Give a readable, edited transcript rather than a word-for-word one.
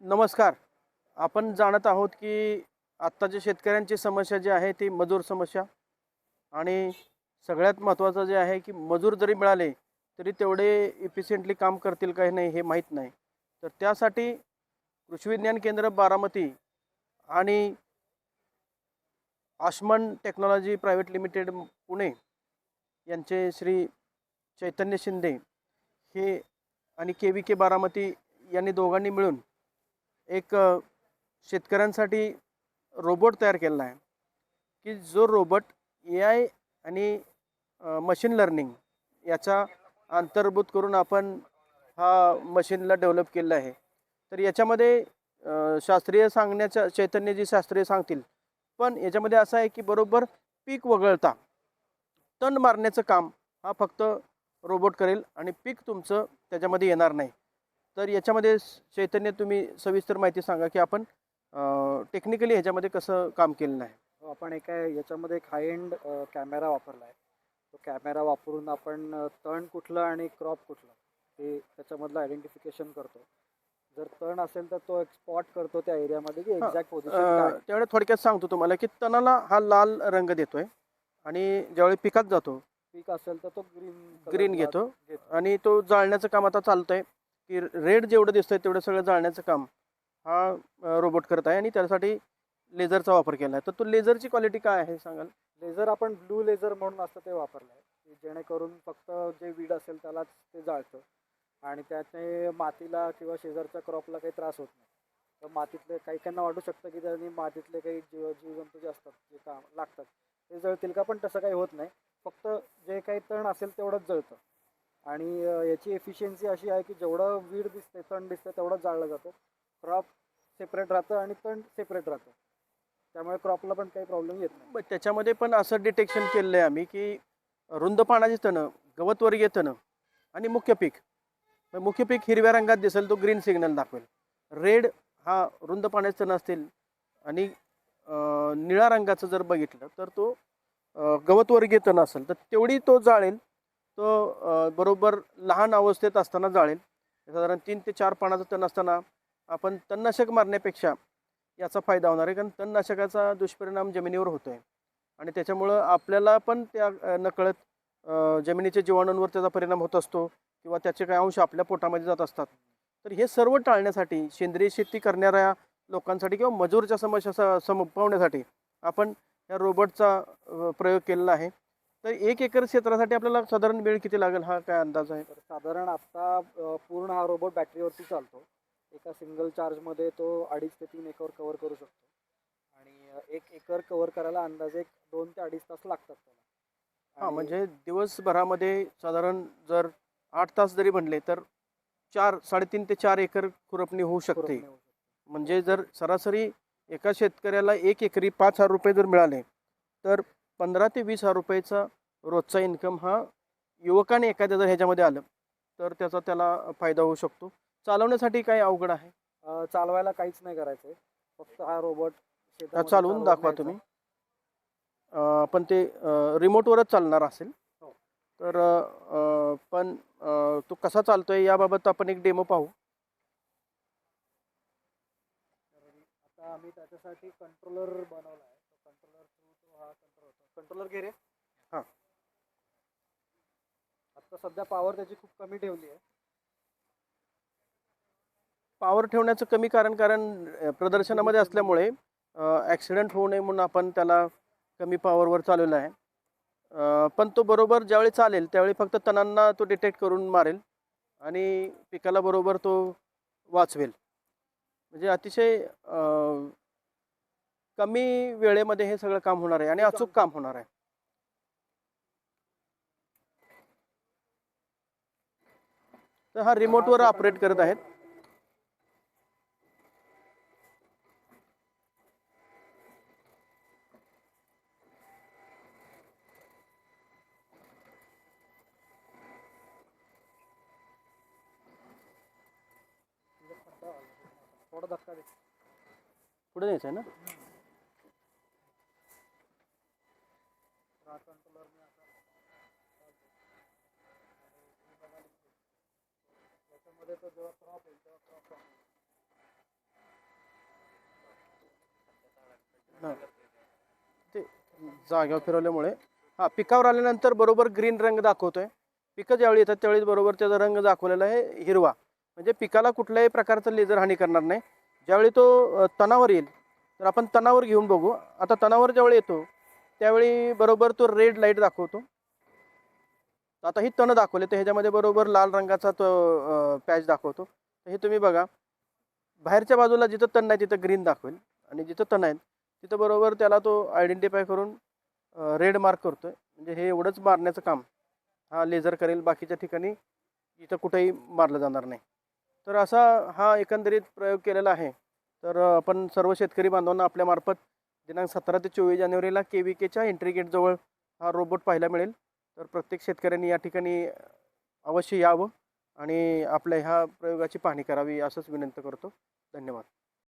नमस्कार. आपण जाणत आहोत की आत्ताच्या शेतकऱ्यांची समस्या जी आहे ती मजूर समस्या आणि सगळ्यात महत्त्वाचं जे आहे की मजूर जरी मिळाले तरी तेवढे इफिशियंटली काम करतील का नाही हे माहीत नाही. तर त्यासाठी कृषी विज्ञान केंद्र बारामती आणि आशमन टेक्नॉलॉजी प्रायव्हेट लिमिटेड पुणे यांचे श्री चैतन्य शिंदे हे आणि के बारामती यांनी दोघांनी मिळून एक शेतकऱ्यांसाठी रोबोट तयार केलेला आहे की जो रोबोट AI आणि मशीन लर्निंग याचा अंतर्भूत करून आपण हा मशीनला डेव्हलप केलेला आहे. तर याच्यामध्ये शास्त्रीय सांगण्याच्या चैतन्यजी शास्त्रीय सांगतील, पण याच्यामध्ये असं आहे की बरोबर पीक वगळता तण मारण्याचं काम हा फक्त रोबोट करेल आणि पीक तुमचं त्याच्यामध्ये येणार नाही. तर याच्यामध्ये चैतन्य तुम्ही सविस्तर माहिती सांगा की आपण टेक्निकली ह्याच्यामध्ये कसं काम केलेलं आहे. आपण एका याच्यामध्ये एक हाय एंड कॅमेरा वापरला आहे. तो कॅमेरा वापरून आपण तण कुठलं आणि क्रॉप कुठलं ते त्याच्यामधलं आयडेंटिफिकेशन करतो. जर तण असेल तर तो एक स्पॉट करतो त्या एरियामध्ये की एक्झॅक्ट पोझिशन काय. त्यावेळी थोडक्यात सांगतो तुम्हाला की तणाला हा लाल रंग देतोय आणि ज्यावेळी पिकात जातो पीक असेल तर तो ग्रीन घेतो आणि तो जाळण्याचं काम आता चालतंय की रेड जेवढं दिसतंय तेवढं सगळं जाळण्याचं काम हा रोबोट करत आहे आणि त्यासाठी लेझरचा वापर केला आहे. तर तो लेझरची क्वालिटी काय आहे सांगाल? लेझर आपण ब्लू लेझर म्हणून असतं ते वापरलं आहे की जेणेकरून फक्त जे वीड असेल त्यालाच ते जाळतं आणि त्याने मातीला किंवा शेजारच्या क्रॉपला काही त्रास होत नाही. तर मातीतले काही काहींना वाटू शकतं की त्यांनी मातीतले काही जीवजंतू जे असतात जे काम लागतात ते जळतील का, पण तसं काही होत नाही. फक्त जे काही तण असेल तेवढंच जळतं आणि याची एफिशियन्सी अशी आहे की जेवढं वीड दिसते तण दिसतं तेवढंच जाळलं जातं. क्रॉप सेपरेट राहतं आणि तण सेपरेट राहतं, त्यामुळे क्रॉपला पण काही प्रॉब्लेम येत नाही. मग त्याच्यामध्ये पण असं डिटेक्शन केलेलं आहे आम्ही की रुंद पानाची तणं, गवतवर्गीय तणं आणि मुख्य पीक. मुख्य पीक हिरव्या रंगात दिसेल तो ग्रीन सिग्नल दाखवेल. रेड हा रुंद पाण्याचे तण असतील आणि निळ्या रंगाचं जर बघितलं तर तो गवतवर्गीय तण असेल तर तेवढी तो जाळेल. तो बरोबर लहान अवस्थेत असताना जाळेल. साधारण 3 ते 4 पानाचं तण असताना आपण तणनाशक मारण्यापेक्षा याचा फायदा होणार आहे, कारण तणनाशकाचा दुष्परिणाम जमिनीवर होतो आहे आणि त्याच्यामुळं आपल्याला पण त्या नकळत जमिनीच्या जीवाणूंवर त्याचा परिणाम होत असतो किंवा त्याचे काही अंश आपल्या पोटामध्ये जात असतात. तर हे सर्व टाळण्यासाठी सेंद्रिय शेती करणाऱ्या लोकांसाठी किंवा मजूरच्या समस्या संपवण्यासाठी आपण या रोबोटचा प्रयोग केलेला आहे. तर 1 एकर क्षेत्रासाठी आपल्याला साधारण वेळ किती लागेल हा काय अंदाज आहे? तर साधारण आत्ता पूर्ण हा रोबोट बॅटरीवरती चालतो. एका सिंगल चार्जमध्ये तो 2.5 ते 3 एकर कव्हर करू शकतो आणि 1 एकर कव्हर करायला अंदाजे 2 ते 2.5 तास लागतात त्याला. हां, आणि म्हणजे दिवसभरामध्ये साधारण जर 8 तास जरी म्हणले तर 3.5 ते 4 एकर खुरपणी होऊ शकते. खुरपणी होऊ शकते. म्हणजे जर सरासरी एका शेतकऱ्याला 1 एकरी ₹5,000 जर मिळाले, तर 15,000 ते 20,000 रुपयेचा रोजचा इन्कम हा युवकाने एखाद्या जर ह्याच्यामध्ये आलं, तर त्याचा त्याला फायदा होऊ शकतो. चालवण्यासाठी काही अवघड आहे? चालवायला काहीच नाही करायचं आहे. फक्त हा रोबोट शेतामध्ये चालवून दाखवा न्यायचा. तुम्ही. पण ते रिमोटवरच चालणार असेल. हो. तर पण तो कसा चालतोय याबाबत आपण एक डेमो पाहू. आता आम्ही त्याच्यासाठी कंट्रोलर बनवला आहे. तो कंट्रोलर थ्रू तो हा कंट्रोल होतो. कंट्रोलर घे रे. हां. आता सध्या पॉवर त्याची खूप कमी ठेवली आहे. पॉवर ठेवण्याचं कमी कारण प्रदर्शनामध्ये असल्यामुळे ॲक्सिडेंट होऊ नये म्हणून आपण त्याला कमी पॉवरवर चालवलं आहे. पण तो बरोबर ज्यावेळी चालेल त्यावेळी फक्त तणांना तो डिटेक्ट करून मारेल आणि पिकाला बरोबर तो वाचवेल. म्हणजे अतिशय कमी वेळेमध्ये हे सगळं काम होणार आहे आणि अचूक काम होणार आहे. तर हा रिमोटवर ऑपरेट करत आहेत. थोडा धक्का दे. पुढे न्यायचं आहे ना? हा कंट्रोलर मी आता याच्यामध्ये तो जेव्हा क्रॉप येईल तेव्हा क्रॉप हां ते जागेवर फिरवल्यामुळे हां पिकावर आल्यानंतर बरोबर ग्रीन रंग दाखवतोय. पिकं ज्यावेळी येतात त्यावेळी बरोबर त्याचा रंग दाखवलेला आहे हिरवा. म्हणजे पिकाला कुठल्याही प्रकारचं लेझर हानी करणार नाही. ज्यावेळी तो तणावर येईल तर आपण तणावर घेऊन बघू. आता तणावर ज्यावेळी येतो त्यावेळी बरोबर तो रेड लाईट दाखवतो. आता ही तण दाखवले तर ह्याच्यामध्ये बरोबर लाल रंगाचा तो पॅच दाखवतो. तर हे तुम्ही बघा बाहेरच्या बाजूला जिथं तण नाही तिथं ग्रीन दाखवेल आणि जिथं तण आहेत तिथं बरोबर त्याला तो आयडेंटिफाय करून रेड मार्क करतोय. म्हणजे हे एवढंच मारण्याचं काम हा लेझर करेल. बाकीच्या ठिकाणी इथं कुठेही मारलं जाणार नाही. तर असा हा एकंदरीत प्रयोग केलेला आहे. तर आपण सर्व शेतकरी बांधवांना आपल्यामार्फत दिनांक 17 ते 24 जानेवारीला KVKच्या एंट्री गेटजवळ हा रोबोट पाहायला मिळेल. तर प्रत्येक शेतकऱ्यांनी या ठिकाणी अवश्य यावं आणि आपल्या ह्या प्रयोगाची पाहणी करावी असंच विनंती करतो.